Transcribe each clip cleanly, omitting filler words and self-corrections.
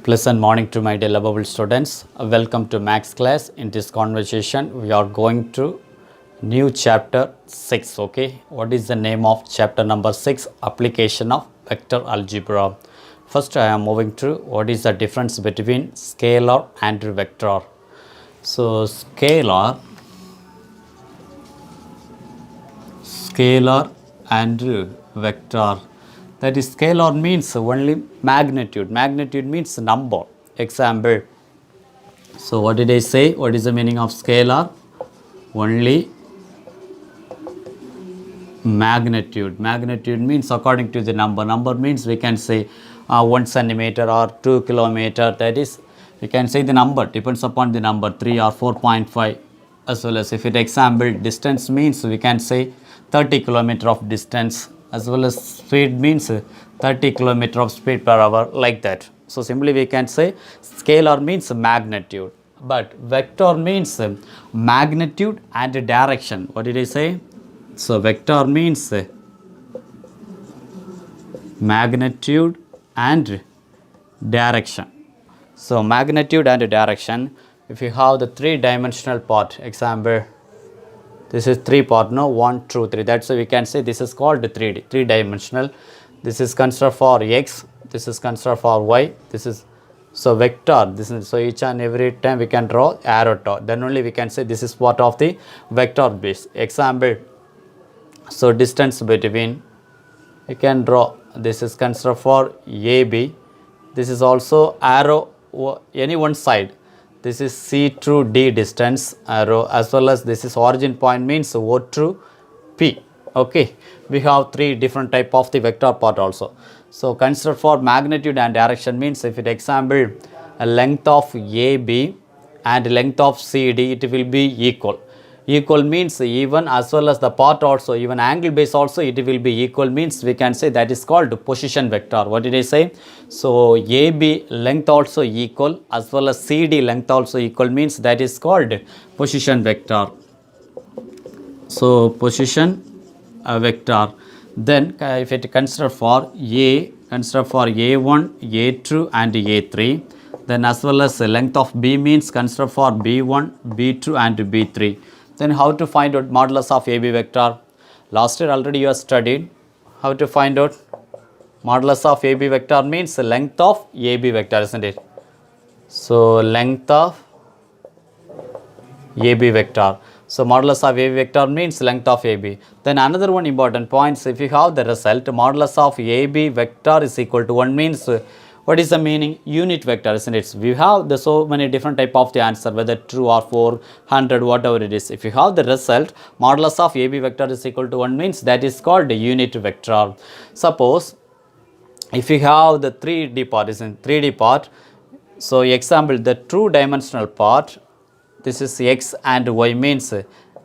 Pleasant morning to my dear lovable students. Welcome to Max class. In this conversation, we are going to new chapter 6. Okay, what is the name of chapter number 6? Application of vector algebra. First, I am moving to what is the difference between scalar and vector. So, scalar and vector. That is, scalar means only magnitude. Magnitude means number. Example. So what did I say? What is the meaning of scalar? Only magnitude. Magnitude means according to the number. Number means we can say 1 centimeter or 2 kilometer. That is, we can say the number depends upon the number 3 or 4.5. As well as if it example distance means we can say 30 kilometer of distance, as well as speed means 30 kilometer of speed per hour, like that. So simply we can say scalar means magnitude, but vector means magnitude and direction. What did I say? So vector means magnitude and direction. So magnitude and direction, if you have the three-dimensional part, example, this is 3 part, no, 1, 2, 3. That's why we can say this is called 3D, 3-dimensional. This is considered for x, this is considered for y, this is, so vector, this is, so each and every time we can draw arrow dot. Then only we can say this is part of the vector base. Example, so distance between, we can draw, this is considered for AB, this is also arrow any one side. This is C to D distance arrow, as well as this is origin point means O to P. Okay, we have 3 different type of the vector part also. So consider for magnitude and direction means if it example a length of AB and length of CD, it will be equal. Equal means even, as well as the part also, even angle base also it will be equal, means we can say that is called position vector. What did I say? So AB length also equal, as well as CD length also equal, means that is called position vector. So position vector. Then if it consider for consider for A1, A2 and A3. Then as well as the length of B means consider for B1, B2 and B3. Then how to find out modulus of AB vector? Last year already you have studied how to find out modulus of AB vector means the length of AB vector, isn't it? So length of AB vector. So modulus of AB vector means length of AB. Then another one important point, if you have the result modulus of AB vector is equal to 1 means what is the meaning? Unit vector, isn't it? We have the so many different type of the answer, whether true or 400, whatever it is. If you have the result modulus of AB vector is equal to 1 means that is called the unit vector. Suppose if you have the 3D part, is in 3D part. So example, the two-dimensional part, this is x and y means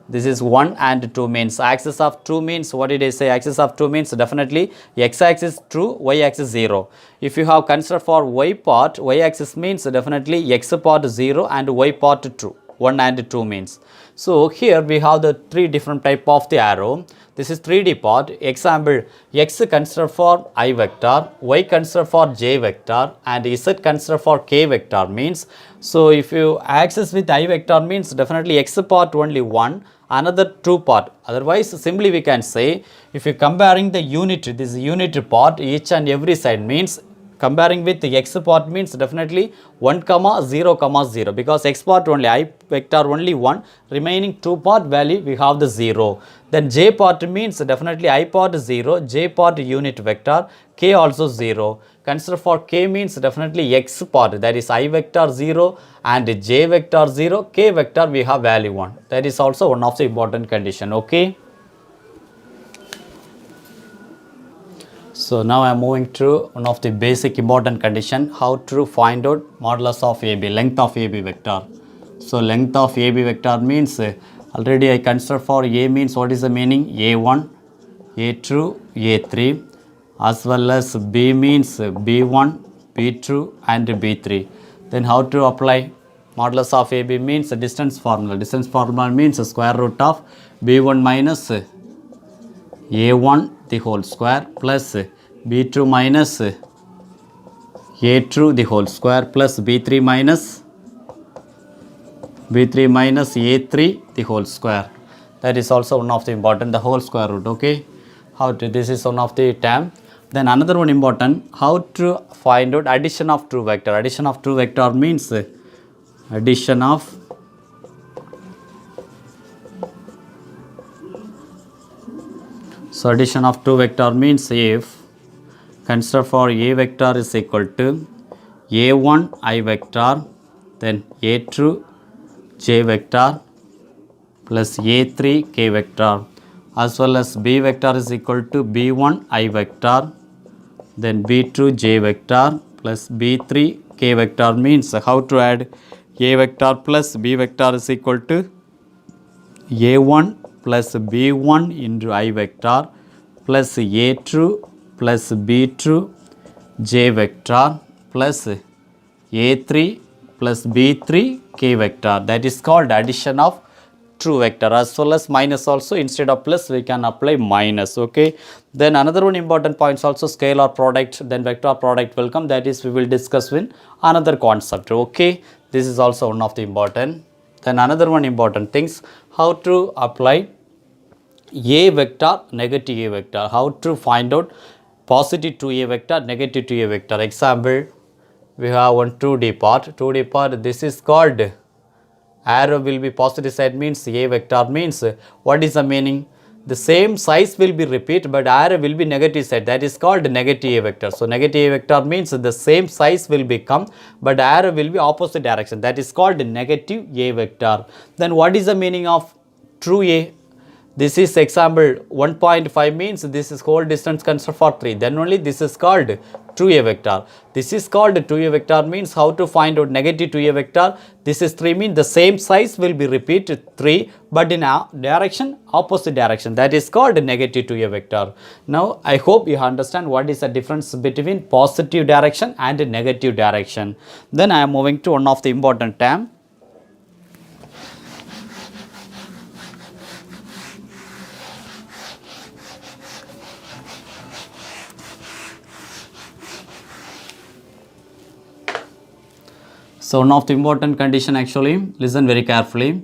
this is 1 and 2 means axis of 2 means, what did I say? Axis of 2 means definitely x axis true, y axis 0. If you have considered for y part, y axis means definitely x part 0 and y part true. 1 and 2 means. So here we have the 3 different type of the arrow. This is 3D part. Example, x consider for I vector, y consider for j vector and z consider for k vector means. So if you axis with I vector means definitely x part only 1, another 2 part. Otherwise simply we can say if you comparing the unit, this unit part each and every side means comparing with the x part means definitely 1, 0, 0, because x part only, I vector only 1, remaining 2 part value we have the 0. Then j part means definitely I part 0, j part unit vector, k also 0. Consider for k means definitely x part, that is I vector 0 and j vector 0, k vector we have value 1. That is also one of the important condition. Okay. So now I am moving to one of the basic important condition, how to find out modulus of AB, length of AB vector. So length of AB vector means already I consider for A means what is the meaning? A1, A2, A3, as well as B means B1, B2 and B3. Then how to apply modulus of AB means distance formula. Distance formula means square root of B1 minus A1 the whole square plus B2 minus a true the whole square plus b3 minus a3 the whole square. That is also one of the important, the whole square root. Okay, how to, this is one of the term. Then another one important, how to find out addition of true vector. Addition of true vector means addition of true vector means if consider for a vector is equal to a1 I vector, then a2 j vector plus a3 k vector, as well as b vector is equal to b1 I vector, then b2 j vector plus b3 k vector. Means how to add a vector plus b vector is equal to a1 plus b1 into I vector plus a2 plus b2 j vector plus a3 plus b3 k vector. That is called addition of true vector. As well as minus also, instead of plus we can apply minus. Okay, then another one important points also, scalar product, then vector product will come. That is we will discuss in another concept. Okay, this is also one of the important. Then another one important things, how to apply a vector, negative a vector, how to find out positive to a vector, negative to a vector. Example, we have one 2D part, this is called arrow will be positive side means a vector means what is the meaning? The same size will be repeat, but arrow will be negative side, that is called negative a vector. So negative a vector means the same size will become, but arrow will be opposite direction, that is called negative a vector. Then what is the meaning of true a? This is example 1.5 means this is whole distance consider for 3, then only this is called true a vector. This is called true a vector means how to find out negative to a vector. This is 3 means the same size will be repeated 3, but in a direction opposite direction, that is called negative to a vector. Now I hope you understand what is the difference between positive direction and negative direction. Then I am moving to one of the important term. So one of the important condition, actually listen very carefully.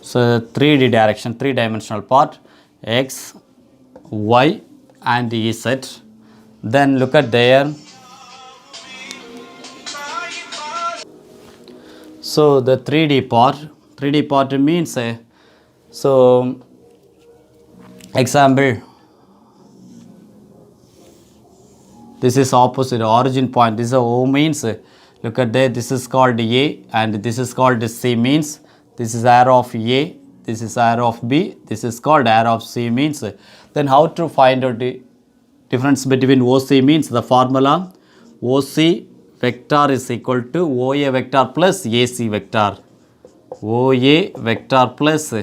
So 3D direction, 3-dimensional part, x, y and z. Then look at there. So the 3D part means so example, this is opposite origin point, this is O means look at there, this is called A and this is called C means this is arrow of A, this is arrow of B, this is called arrow of C means. Then how to find out the difference between OC means the formula OC vector is equal to OA vector plus AC vector. OA vector plus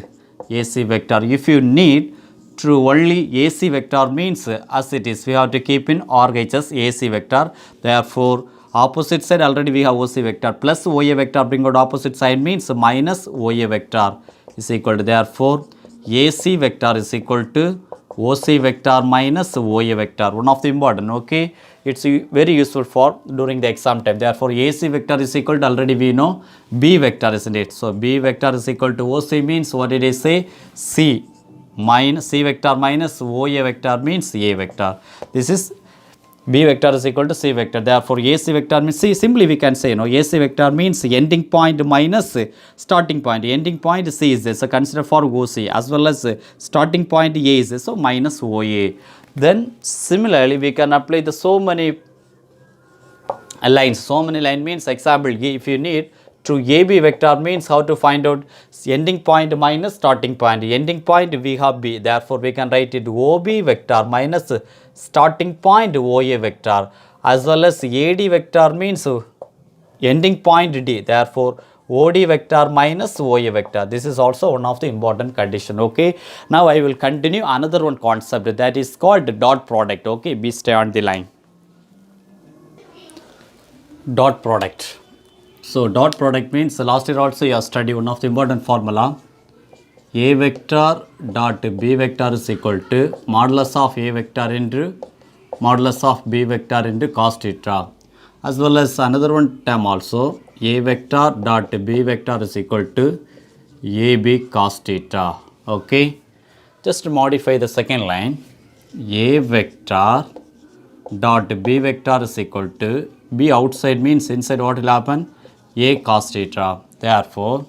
AC vector. If you need true only AC vector means as it is, we have to keep in RHS AC vector. Therefore opposite side already we have OC vector plus OA vector, bring out opposite side means minus OA vector is equal to, therefore AC vector is equal to OC vector minus OA vector. One of the important, okay, it's very useful for during the exam time. Therefore AC vector is equal to, already we know B vector, isn't it? So B vector is equal to OC means what did I say? C minus C vector minus OA vector means A vector. This is B vector is equal to C vector. Therefore AC vector means, see, simply we can say, AC vector means ending point minus starting point. Ending point C is this, so consider for OC, as well as starting point A is this, so minus OA. Then similarly we can apply the so many lines. So many line means example, if you need to AB vector means how to find out ending point minus starting point. Ending point we have B, therefore we can write it OB vector minus starting point OA vector, as well as AD vector means ending point D, therefore OD vector minus OA vector. This is also one of the important condition. Okay, now I will continue another one concept, that is called dot product. Okay, be stay on the line. Dot product. So dot product means last year also you have studied one of the important formula. A vector dot B vector is equal to modulus of A vector into modulus of b vector into cos theta, as well as another one term also, a vector dot b vector is equal to ab cos theta. Okay, just modify the second line, a vector dot b vector is equal to, b outside means inside what will happen, a cos theta. Therefore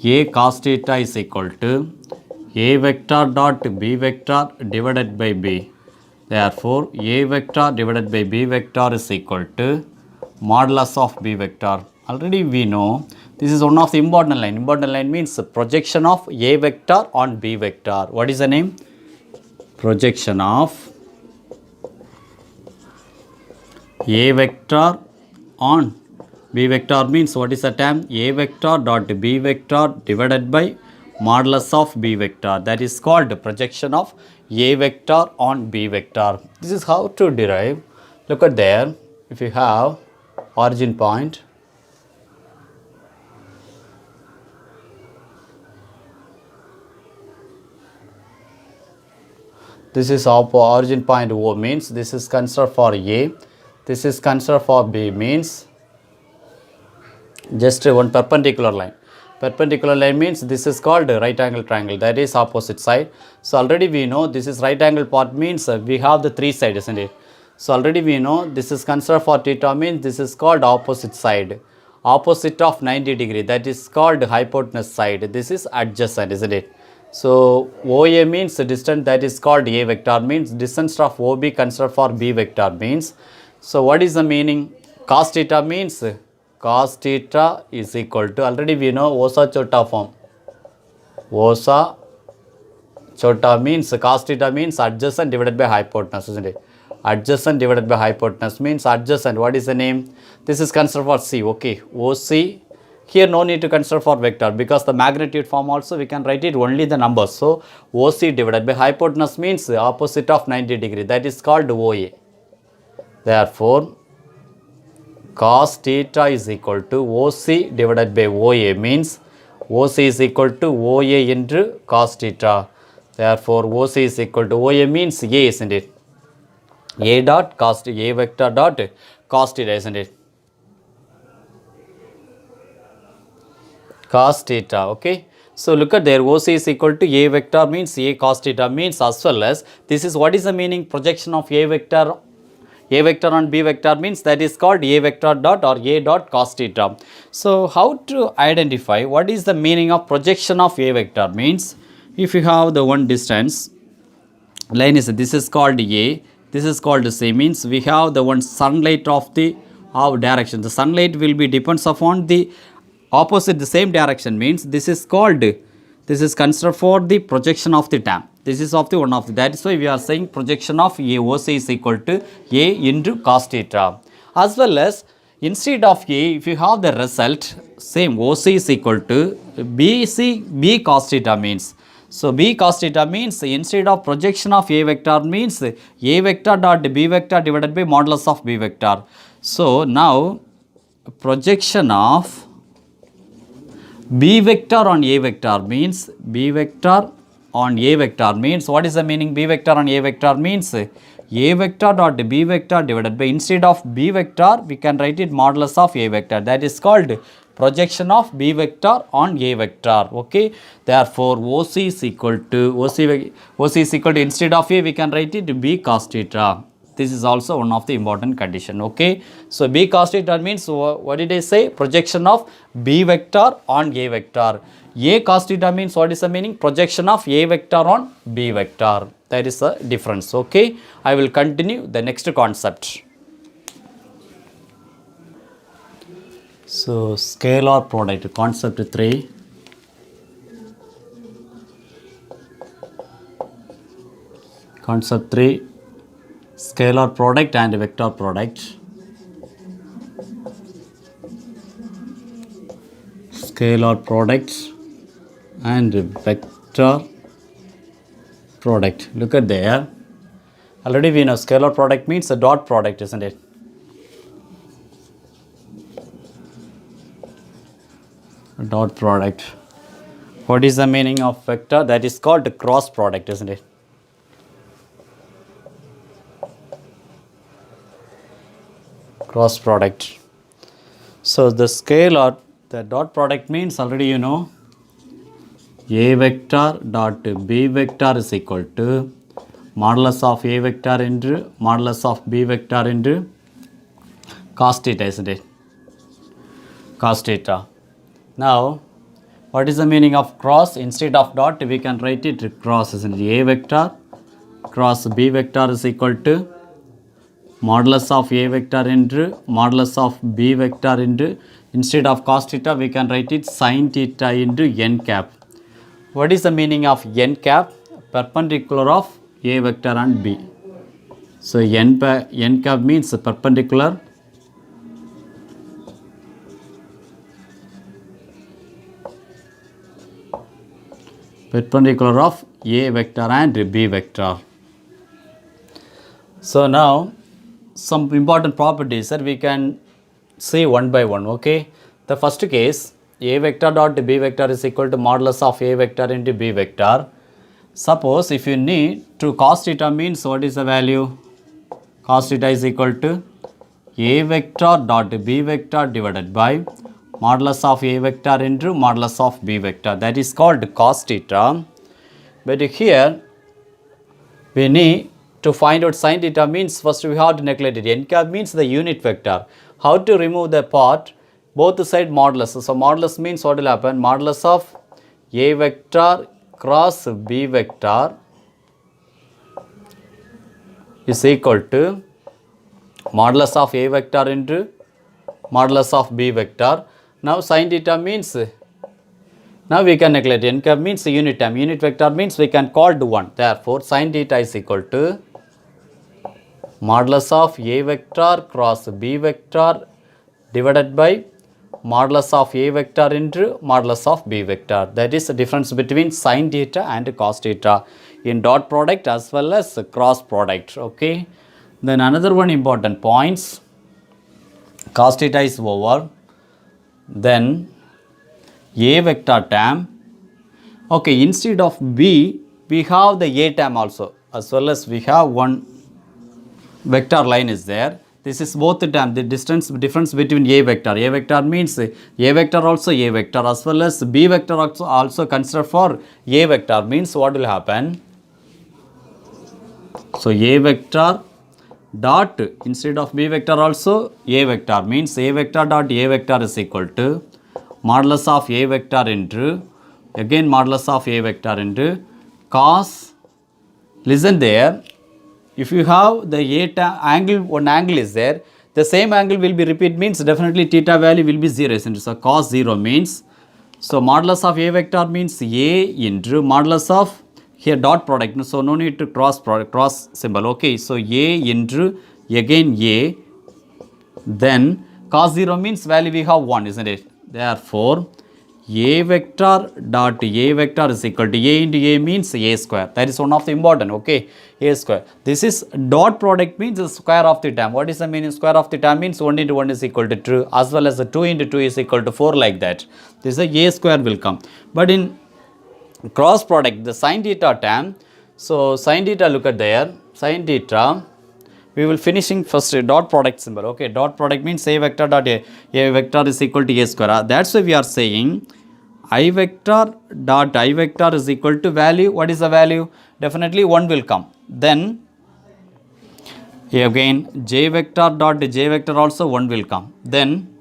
a cos theta is equal to a vector dot b vector divided by b. Therefore a vector divided by b vector is equal to modulus of b vector. Already we know this is one of the important line. Important line means projection of a vector on b vector. What is the name? Projection of a vector on b vector means what is the term? A vector dot b vector divided by modulus of b vector. That is called projection of a vector on b vector. This is how to derive. Look at there. If you have origin point, this is origin point O means this is considered for A, this is considered for B means just one perpendicular line. Perpendicular line means this is called right angle triangle, that is opposite side. So already we know this is right angle part means we have the three sides, isn't it? So already we know this is considered for theta means this is called opposite side. Opposite of 90 degree, that is called hypotenuse side. This is adjacent, isn't it? So OA means distance, that is called A vector means distance of OB considered for B vector means. So what is the meaning? Cos theta means cos theta is equal to, already we know osa chota form. Osa chota means cos theta means adjacent divided by hypotenuse, isn't it? Adjacent divided by hypotenuse means adjacent. What is the name? This is considered for C. Okay, OC. Here no need to consider for vector because the magnitude form also we can write it only the numbers. So OC divided by hypotenuse means opposite of 90 degree, that is called OA. Therefore cos theta is equal to OC divided by OA means OC is equal to OA into cos theta. Therefore OC is equal to OA means A, isn't it? A dot cos theta, A vector dot cos theta, isn't it? Cos theta. Okay, so look at there, OC is equal to A vector means A cos theta means, as well as this is what is the meaning, projection of A vector on B vector means that is called A vector dot or A dot cos theta. So how to identify what is the meaning of projection of A vector means, if you have the one distance line is, this is called A, this is called C means we have the one sunlight of the direction. The sunlight will be depends upon the opposite, the same direction means this is called, this is considered for the projection of the term. This is of the one of the, that is why we are saying projection of A OC is equal to A into cos theta. As well as instead of A, if you have the result, same OC is equal to B cos theta means. So B cos theta means instead of projection of A vector means A vector dot B vector divided by modulus of B vector. So now projection of B vector on A vector means, B vector on A vector means, what is the meaning? B vector on A vector means A vector dot B vector divided by, instead of B vector we can write it modulus of A vector, that is called projection of B vector on A vector. Okay, therefore OC is equal to instead of A we can write it B cos theta. This is also one of the important condition. Okay, so B cos theta means, what did I say? Projection of B vector on A vector. A cos theta means, what is the meaning? Projection of A vector on B vector. That is the difference. Okay, I will continue the next concept. So scalar product, concept 3. Concept 3, scalar product and vector product. Scalar products and vector product. Look at there. Already we know scalar product means a dot product, isn't it? Dot product. What is the meaning of vector? That is called cross product, isn't it? cross product. So the scalar, the dot product means already you know A vector dot B vector is equal to modulus of A vector into modulus of B vector into cos theta, isn't it? Cos theta. Now, what is the meaning of cross? Instead of dot, we can write it cross, isn't it? A vector cross B vector is equal to modulus of A vector into modulus of B vector into, instead of cos theta, we can write it sin theta into n cap. What is the meaning of n cap? Perpendicular of A vector and B. So n cap means perpendicular of A vector and B vector. So now some important properties that we can see one by one. Okay, the first case, A vector dot B vector is equal to modulus of A vector into B vector. Suppose if you need to cos theta means what is the value? Cos theta is equal to A vector dot B vector divided by modulus of A vector into modulus of B vector. That is called cos theta. But here we need to find out sin theta means first we have to neglect it. N cap means the unit vector. How to remove the part? Both side modulus. So modulus means what will happen? Modulus of A vector cross B vector is equal to modulus of A vector into modulus of B vector. Now sin theta means, now we can neglect n cap means unit term. Unit vector means we can call to 1. Therefore, sin theta is equal to modulus of A vector cross B vector divided by modulus of A vector into modulus of B vector. That is the difference between sin theta and cos theta in dot product as well as cross product. Okay. Then another one important points, cos theta is over. Then A vector term. Okay, instead of B, we have the A term also, as well as we have one vector line is there. This is both the term, the difference between A vector. A vector means A vector also A vector, as well as B vector also consider for A vector means what will happen? So A vector dot, instead of B vector also A vector means A vector dot A vector is equal to modulus of A vector into, again modulus of A vector into cos, listen there, if you have the angle, one angle is there, the same angle will be repeat means definitely theta value will be 0, isn't it? So cos 0 means, so modulus of A vector means A into modulus of, here dot product, so no need to cross symbol. Okay, so A into again A, then cos 0 means value we have 1, isn't it? Therefore, A vector dot A vector is equal to A into A means A square. That is one of the important, okay, A square. This is dot product means the square of the term. What is the meaning? Square of the term means 1 into 1 is equal to 2, as well as the 2 into 2 is equal to 4, like that. This is a square will come. But in cross product, the sin theta term, so sin theta, look at there, sin theta, we will finishing first dot product symbol. Okay, dot product means A vector dot A vector is equal to A square. That's why we are saying I vector dot I vector is equal to value. What is the value? Definitely 1 will come. Then again J vector dot J vector also 1 will come. Then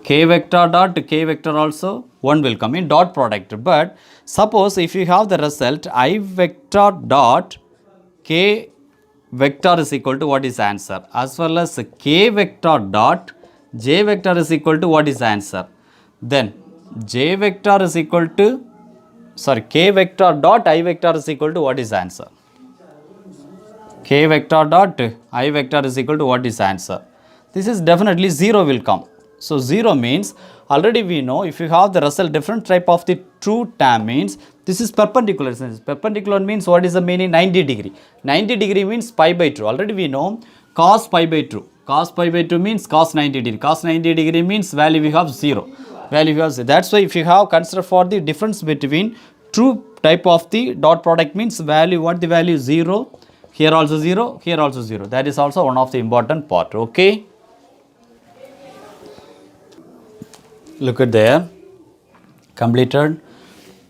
K vector dot K vector also 1 will come in dot product. But suppose if you have the result I vector dot K vector is equal to what is answer, as well as K vector dot J vector is equal to what is answer. Then J vector is equal to, sorry, K vector dot I vector is equal to what is answer. K vector dot I vector is equal to what is answer. This is definitely 0 will come. So 0 means already we know if you have the result different type of the true term means this is perpendicular. Perpendicular means what is the meaning? 90 degree. 90 degree means pi by 2. Already we know cos pi by 2. Cos pi by 2 means cos 90 degree. Cos 90 degree means value we have 0. Value we have 0. That's why if you have consider for the difference between true type of the dot product means value, what the value 0, here also 0, here also 0. That is also one of the important part. Okay. look at there, completed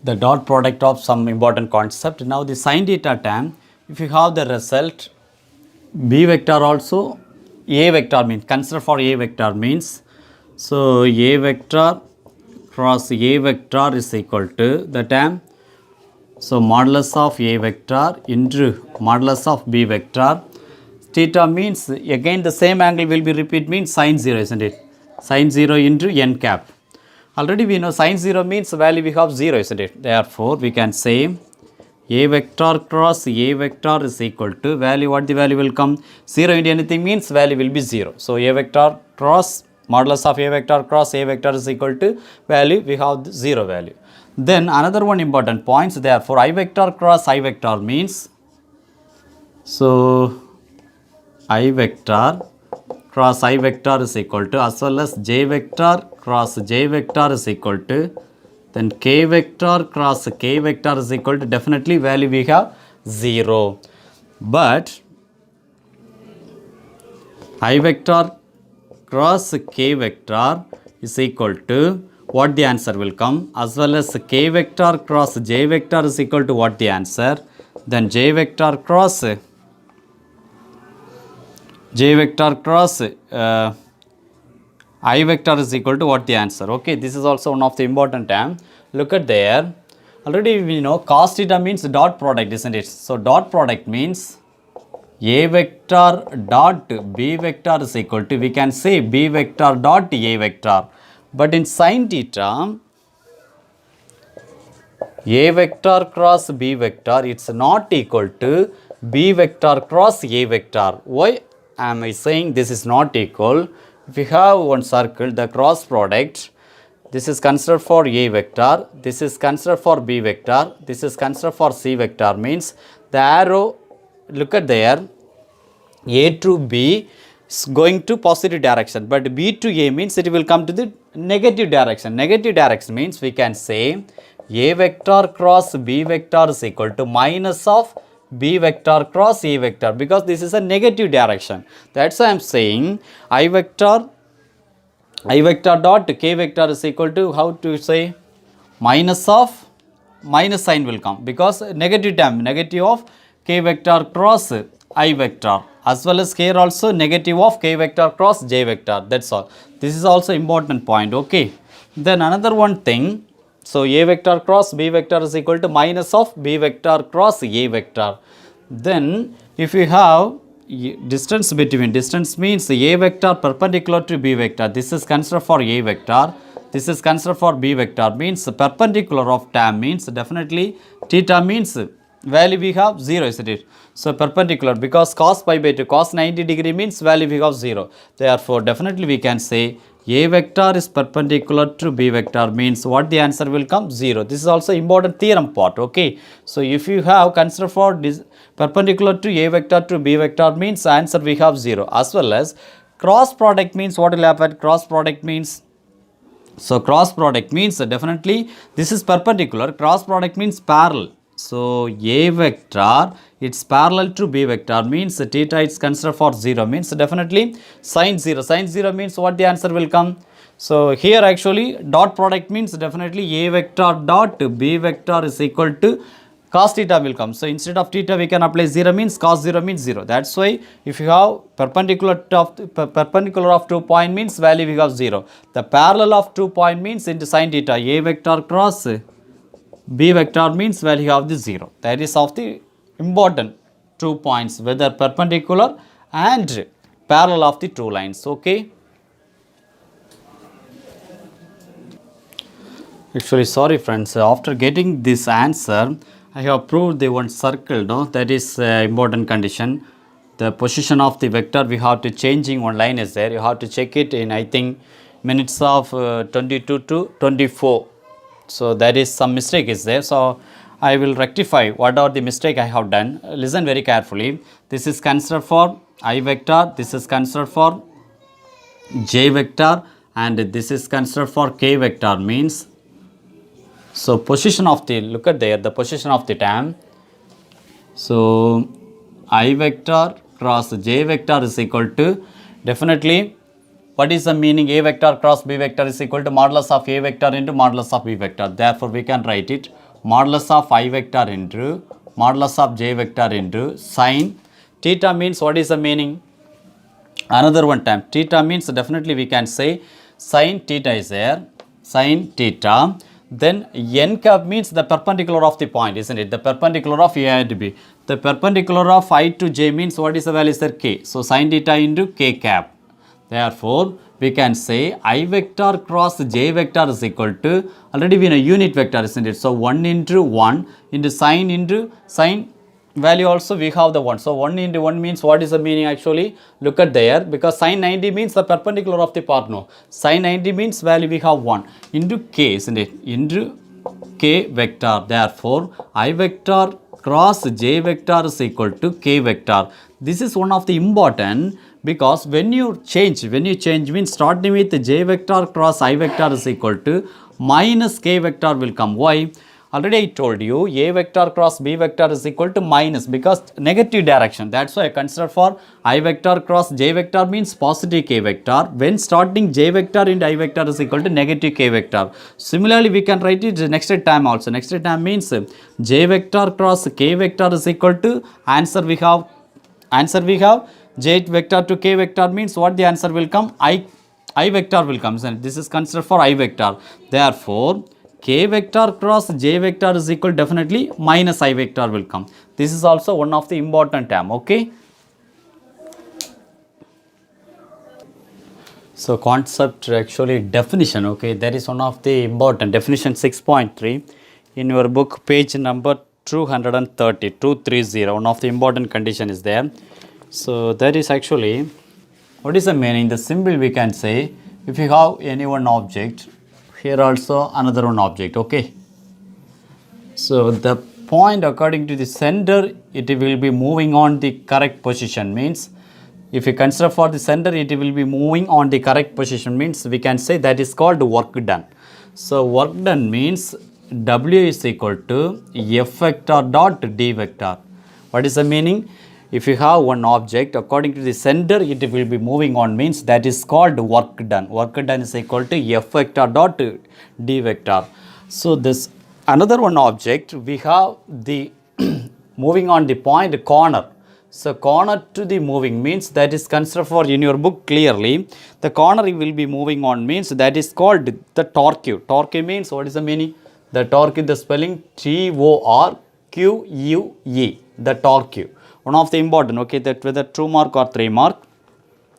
the dot product of some important concept. Now the sin theta term, if you have the result b vector also, a vector means, consider for a vector means, so a vector cross a vector is equal to the term, so modulus of a vector into modulus of b vector. Theta means again the same angle will be repeat, means sin 0, isn't it? Sin 0 into n cap. Already we know sin 0 means value we have 0, isn't it? Therefore we can say a vector cross a vector is equal to value, what the value will come? 0 into anything means value will be 0. So a vector cross modulus of a vector cross a vector is equal to value, we have 0 value. Then another one important points, therefore I vector cross I vector means, so I vector cross I vector is equal to, as well as j vector cross j vector is equal to, then k vector cross k vector is equal to, definitely value we have 0. But I vector cross k vector is equal to what the answer will come, as well as k vector cross j vector is equal to what the answer, then j vector cross I vector is equal to what the answer. Okay, this is also one of the important term. Look at there, already we know cos theta means dot product, isn't it? So dot product means a vector dot b vector is equal to, we can say b vector dot a vector, but in sin theta a vector cross b vector, it's not equal to b vector cross a vector. Why am I saying this is not equal? If you have one circle, the cross product, this is considered for a vector, this is considered for b vector, this is considered for c vector, means the arrow, look at there, a to b is going to positive direction, but b to a means it will come to the negative direction. Negative direction means we can say a vector cross b vector is equal to minus of b vector cross a vector, because this is a negative direction. That's why I am saying I vector dot k vector is equal to, how to say, minus of, minus sign will come, because negative term, negative of k vector cross I vector, as well as here also negative of k vector cross j vector. That's all. This is also important point. Okay, then another one thing, so a vector cross b vector is equal to minus of b vector cross a vector. Then if you have distance between, distance means a vector perpendicular to b vector, this is considered for a vector, this is considered for b vector, means perpendicular of tan, means definitely theta means value we have 0, isn't it? So perpendicular, because cos pi by 2, cos 90 degree means value we have 0. Therefore definitely we can say a vector is perpendicular to b vector, means what the answer will come? 0. This is also important theorem part. Okay, so if you have consider for this perpendicular to a vector to b vector, means answer we have 0. As well as cross product means what will happen? Cross product means, so cross product means definitely this is perpendicular, cross product means parallel. So a vector, it's parallel to b vector, means theta is considered for 0, means definitely sin 0. Sin 0 means what the answer will come? So here actually dot product means definitely a vector dot b vector is equal to cos theta will come. So instead of theta we can apply 0, means cos 0 means 0. That's why if you have perpendicular of 2 point means value we have 0. The parallel of 2 point means into sin theta, a vector cross b vector means value of the 0. That is of the important 2 points, whether perpendicular and parallel of the 2 lines. Okay. Actually, sorry friends, after getting this answer, I have proved the one circle, no? That is important condition. The position of the vector we have to changing one line is there. You have to check it in, I think, minutes of 22 to 24. So that is some mistake is there. So I will rectify whatever the mistake I have done. Listen very carefully. This is considered for I vector, this is considered for j vector, and this is considered for k vector, means, so position of the, look at there, the position of the term. So I vector cross j vector is equal to, definitely what is the meaning? A vector cross B vector is equal to modulus of A vector into modulus of B vector. Therefore, we can write it modulus of I vector into modulus of J vector into sin theta means what is the meaning? Another one time. Theta means definitely we can say sin theta is there. Sin theta. Then n cap means the perpendicular of the point, isn't it? The perpendicular of A and B. The perpendicular of I to J means what is the value, sir? K. So sin theta into K cap. Therefore, we can say I vector cross J vector is equal to, already we know unit vector, isn't it? So 1 into 1 into sin value also we have the 1. So 1 into 1 means what is the meaning actually? Look at there, because sin 90 means the perpendicular of the part. No. Sin 90 means value we have 1 into K, isn't it? Into K vector. Therefore, I vector cross J vector is equal to K vector. This is one of the important, because when you change means starting with J vector cross I vector is equal to minus K vector will come. Why? Already I told you A vector cross B vector is equal to minus, because negative direction. That's why I consider for I vector cross J vector means positive K vector. When starting J vector into I vector is equal to negative K vector. Similarly, we can write it next time also. Next time means J vector cross K vector is equal to answer we have J vector to K vector means what the answer will come? I vector will come. And this is considered for I vector. Therefore, K vector cross J vector is equal definitely minus I vector will come. This is also one of the important term. Okay. So concept actually definition. Okay, that is one of the important definition 6.3 in your book page number 230. One of the important condition is there. So that is actually what is the meaning? The symbol we can say if you have any one object. Here also another one object, okay. So the point according to the center, it will be moving on the correct position, means if you consider for the center, it will be moving on the correct position, means we can say that is called work done. So work done means W is equal to F vector dot D vector. What is the meaning? If you have one object, according to the center, it will be moving on, means that is called work done. Work done is equal to F vector dot D vector. So this another one object, we have the moving on the point corner. So corner to the moving means that is considered for in your book clearly. The corner will be moving on means that is called the torque. Torque means what is the meaning? The torque, the spelling TORQUE, the torque. One of the important, okay, that whether 2 mark or 3 mark,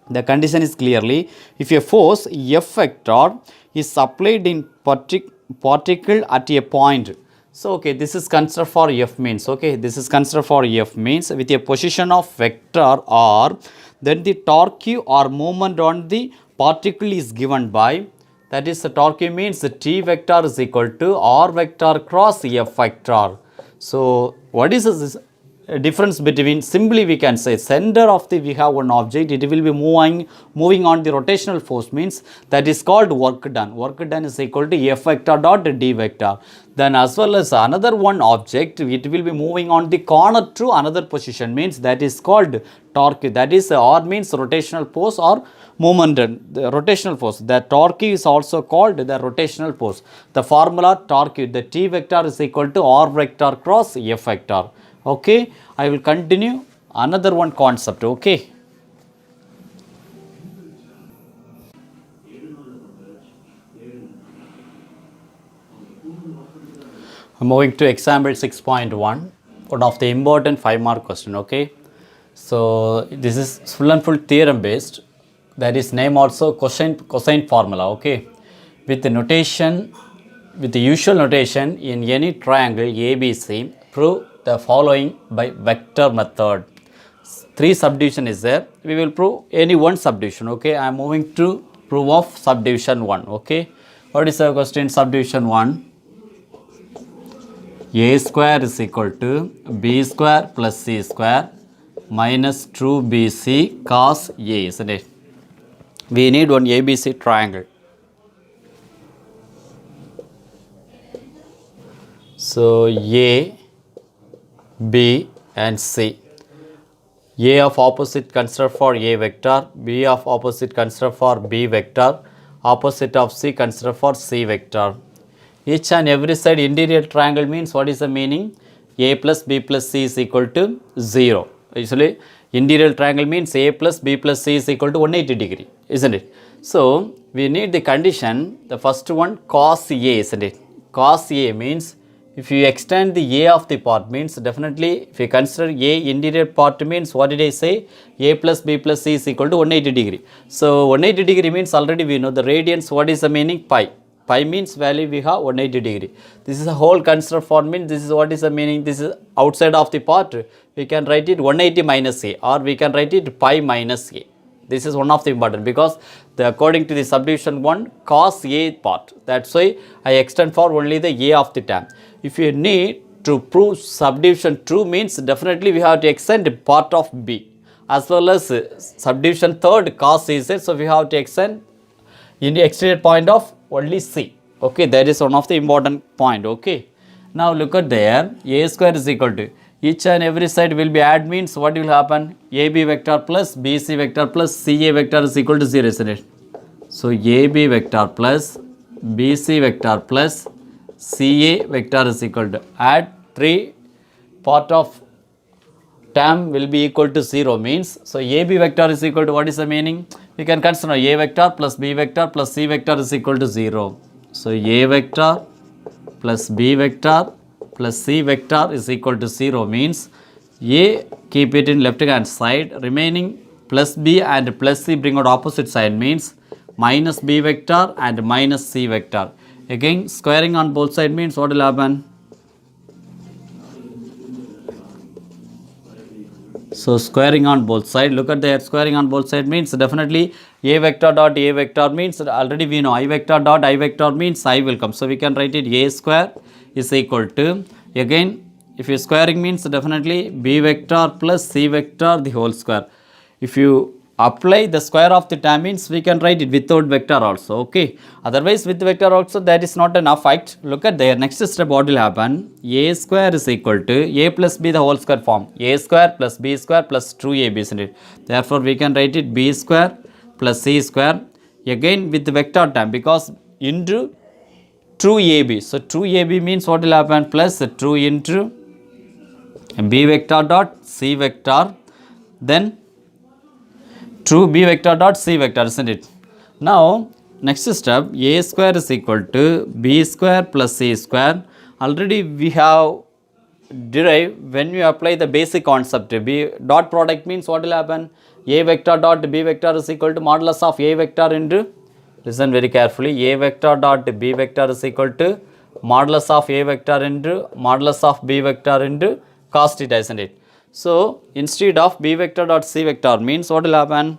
the condition is clearly if a force F vector is applied in particle at a point. So, okay, this is considered for F means, okay, this is considered for F means with a position of vector R, then the torque or moment on the particle is given by, that is the torque means the T vector is equal to R vector cross F vector. So, what is this? Difference between, simply we can say center of the we have one object, it will be moving on the rotational force, means that is called work done. Work done is equal to F vector dot D vector. Then as well as another one object, it will be moving on the corner to another position, means that is called torque. That is R means rotational force or moment, the rotational force. The torque is also called the rotational force. The formula torque, the T vector is equal to R vector cross F vector. Okay, I will continue another one concept. Okay, moving to example 6.1, one of the important 5 mark question. Okay, so this is full and full theorem based, that is name also cosine formula. Okay, with the notation, with the usual notation in any triangle ABC, prove the following by vector method. 3 subdivision is there, we will prove any one subdivision. Okay, I am moving to proof of subdivision 1. Okay, what is the question? Subdivision 1, A square is equal to B square plus C square minus 2BC cos A, isn't it? We need one ABC triangle. So A, B and C. A of opposite consider for A vector, B of opposite consider for B vector, opposite of C consider for C vector. Each and every side interior triangle means what is the meaning? A plus B plus C is equal to 0. Usually interior triangle means A plus B plus C is equal to 180 degree, isn't it? So we need the condition, the first one cos A, isn't it? Cos A means if you extend the A of the part means definitely if you consider A interior part means what did I say? A plus B plus C is equal to 180 degree. So 180 degree means already we know the radians, what is the meaning? Pi. Pi means value we have 180 degree. This is a whole consider for means this is what is the meaning, this is outside of the part. We can write it 180 minus A or we can write it pi minus A. This is one of the important because according to the subdivision 1 cos A part. That's why I extend for only the A of the term. If you need to prove subdivision true means definitely we have to extend part of B as well as subdivision third cos A. So we have to extend in the exterior point of only C. Okay, that is one of the important point. Okay, now look at there, A square is equal to each and every side will be add means what will happen? AB vector plus BC vector plus CA vector is equal to 0, isn't it? So AB vector plus BC vector plus CA vector is equal to add 3 part of term will be equal to 0 means, so AB vector is equal to what is the meaning? We can consider A vector plus B vector plus C vector is equal to 0. So A vector plus B vector plus C vector is equal to 0 means A keep it in left hand side, remaining plus B and plus C bring out opposite side means minus B vector and minus C vector. Again squaring on both side means what will happen? So squaring on both side, look at there, squaring on both side means definitely A vector dot A vector means already we know I vector dot I vector means I will come. So we can write it A square is equal to, again if you squaring means definitely B vector plus C vector the whole square. If you apply the square of the term means we can write it without vector also. Okay, otherwise with vector also that is not enough. Fact, look at there, next step what will happen? A square is equal to A plus B the whole square form, A square plus B square plus 2AB, isn't it? Therefore we can write it B square plus C square again with the vector term because into 2AB. So 2AB means what will happen? Plus 2 into B vector dot C vector, then 2B vector dot C vector, isn't it? Now next step, A square is equal to B square plus C square. Already we have derived when we apply the basic concept. B dot product means what will happen? A vector dot B vector is equal to modulus of A vector into, listen very carefully, A vector dot B vector is equal to modulus of A vector into modulus of B vector into cos theta, isn't it? So instead of B vector dot C vector means what will happen?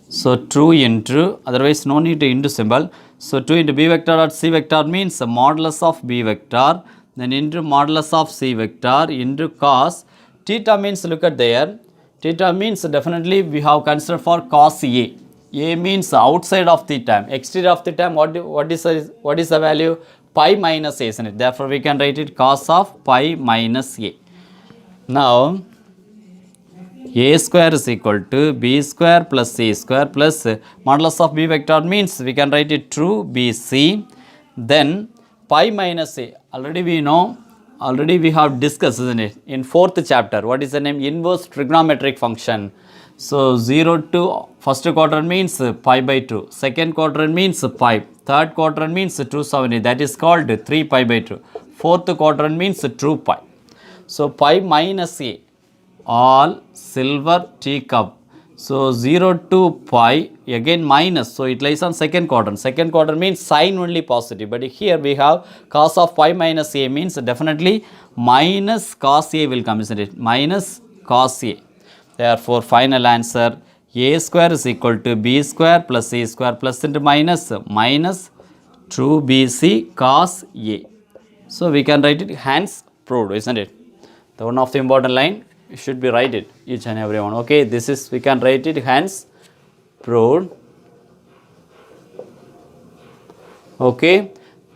So 2 into, otherwise no need to into symbol. So 2 into B vector dot C vector means modulus of B vector, then into modulus of C vector into cos theta means, look at there, theta means definitely we have considered for cos A. A means outside of the term, exterior of the term, what is the value? Pi minus A, isn't it? Therefore we can write it cos of pi minus A. Now A square is equal to B square plus C square plus modulus of B vector means we can write it true BC, then pi minus A. Already we know, already we have discussed, isn't it, in 4th chapter. What is the name? Inverse trigonometric function. So 0 to first quadrant means pi by 2, second quadrant means pi, third quadrant means 270, that is called 3 pi by 2, fourth quadrant means 2 pi. So pi minus A, all silver teacup. So 0 to pi again minus, so it lies on second quadrant. Second quadrant means sign only positive, but here we have cos of pi minus A means definitely minus cos A will come, isn't it? Minus cos A. Therefore final answer A square is equal to B square plus C square plus into minus 2BC cos A. So we can write it hence proved, isn't it? The one of the important line, you should be write it each and every one. Okay, this is, we can write it hence proved. Okay,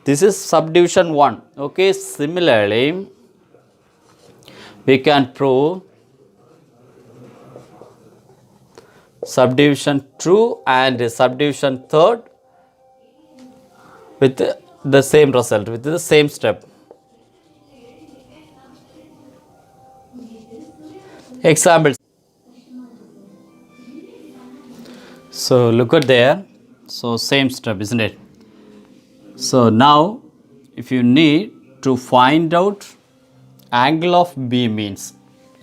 this is subdivision 1. Okay, similarly we can prove subdivision true and subdivision third with the same result, with the same step. Examples. So look at there. So same step, isn't it? So now if you need to find out angle of B means,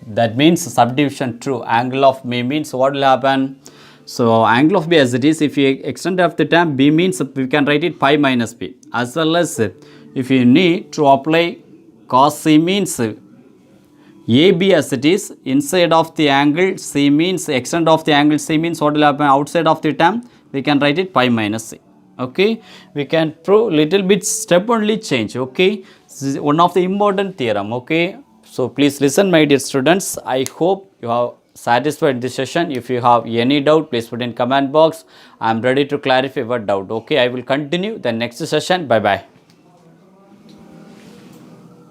that means subdivision true, angle of B means what will happen? So angle of B as it is, if you extend of the term B means we can write it pi minus B, as well as if you need to apply cos C means AB as it is, inside of the angle C means, extent of the angle C means what will happen? Outside of the term we can write it pi minus C. Okay, we can prove little bit step only change. Okay, this is one of the important theorem. Okay, so please listen my dear students. I hope you have satisfied this session. If you have any doubt, please put in comment box. I am ready to clarify your doubt. Okay, I will continue the next session. Bye bye.